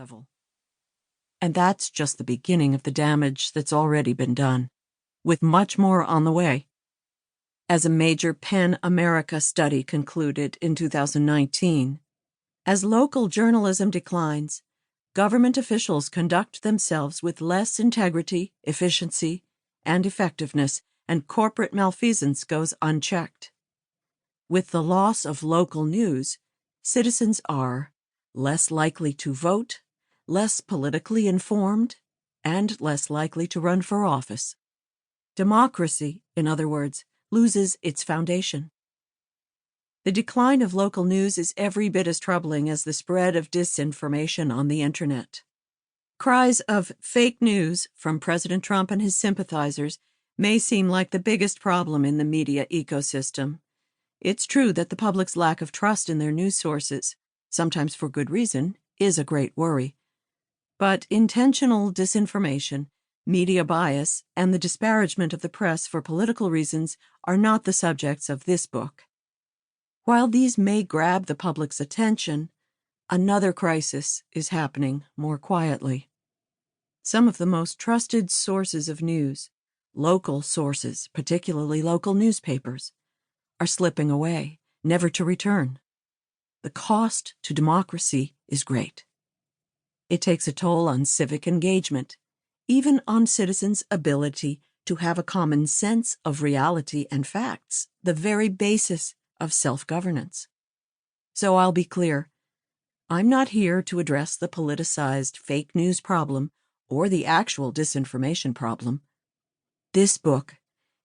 level. And that's just the beginning of the damage that's already been done, with much more on the way. As a major PEN America study concluded in 2019, as local journalism declines, government officials conduct themselves with less integrity, efficiency, and effectiveness, and corporate malfeasance goes unchecked. With the loss of local news, citizens are less likely to vote, less politically informed, and less likely to run for office. Democracy, in other words, loses its foundation. The decline of local news is every bit as troubling as the spread of disinformation on the internet. Cries of fake news from President Trump and his sympathizers may seem like the biggest problem in the media ecosystem. It's true that the public's lack of trust in their news sources, sometimes for good reason, is a great worry. But intentional disinformation, media bias, and the disparagement of the press for political reasons are not the subjects of this book. While these may grab the public's attention, another crisis is happening more quietly. Some of the most trusted sources of news, local sources, particularly local newspapers, are slipping away, never to return. The cost to democracy is great. It takes a toll on civic engagement, even on citizens' ability to have a common sense of reality and facts, the very basis of self-governance. So I'll be clear. I'm not here to address the politicized fake news problem or the actual disinformation problem. This book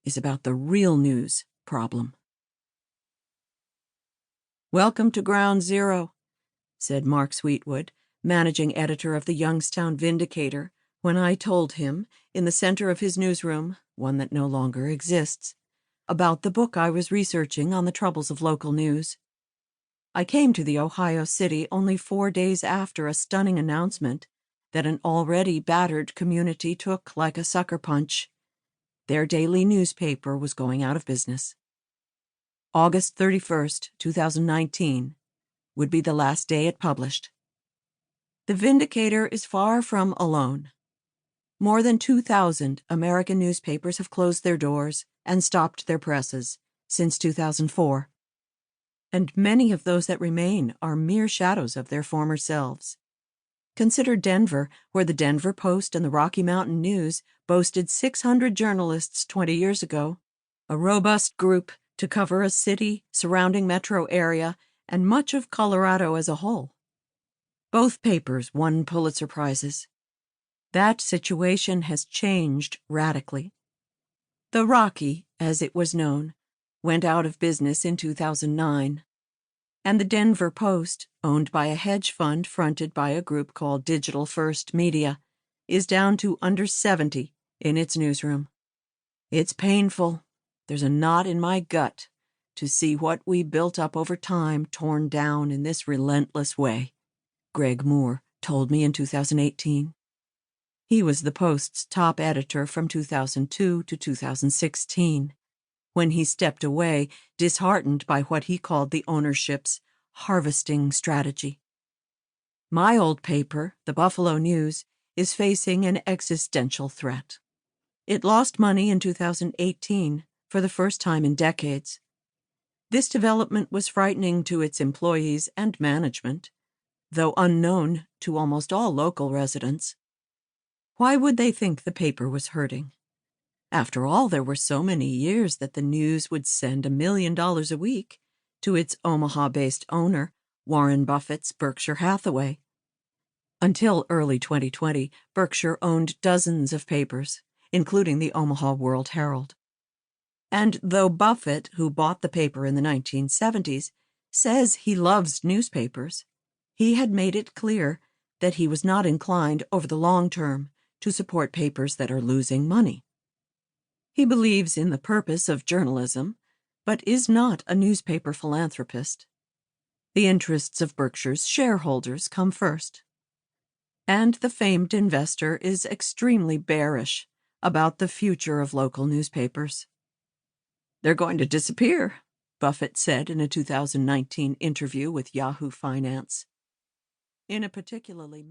is about the real news problem. "Welcome to Ground Zero," said Mark Sweetwood, managing editor of the Youngstown Vindicator, when I told him, in the center of his newsroom, one that no longer exists, about the book I was researching on the troubles of local news. I came to the Ohio City only 4 days after a stunning announcement that an already battered community took like a sucker punch. Their daily newspaper was going out of business. August 31st, 2019, would be the last day it published. The Vindicator is far from alone. More than 2,000 American newspapers have closed their doors and stopped their presses since 2004. And many of those that remain are mere shadows of their former selves. Consider Denver, where the Denver Post and the Rocky Mountain News boasted 600 journalists 20 years ago, a robust group to cover a city, surrounding metro area, and much of Colorado as a whole. Both papers won Pulitzer Prizes. That situation has changed radically. The Rocky, as it was known, went out of business in 2009, and the Denver Post, owned by a hedge fund fronted by a group called Digital First Media, is down to under 70 in its newsroom. It's painful. There's a knot in my gut to see what we built up over time torn down in this relentless way, Greg Moore told me in 2018. He was the Post's top editor from 2002 to 2016, when he stepped away, disheartened by what he called the ownership's harvesting strategy. My old paper, the Buffalo News, is facing an existential threat. It lost money in 2018 for the first time in decades. This development was frightening to its employees and management, though unknown to almost all local residents. Why would they think the paper was hurting? After all, there were so many years that the News would send $1 million a week to its Omaha-based owner, Warren Buffett's Berkshire Hathaway. Until early 2020, Berkshire owned dozens of papers, including the Omaha World Herald. And though Buffett, who bought the paper in the 1970s, says he loves newspapers, he had made it clear that he was not inclined over the long term to support papers that are losing money. He believes in the purpose of journalism, but is not a newspaper philanthropist. The interests of Berkshire's shareholders come first. And the famed investor is extremely bearish about the future of local newspapers. "They're going to disappear," Buffett said in a 2019 interview with Yahoo Finance. In a particularly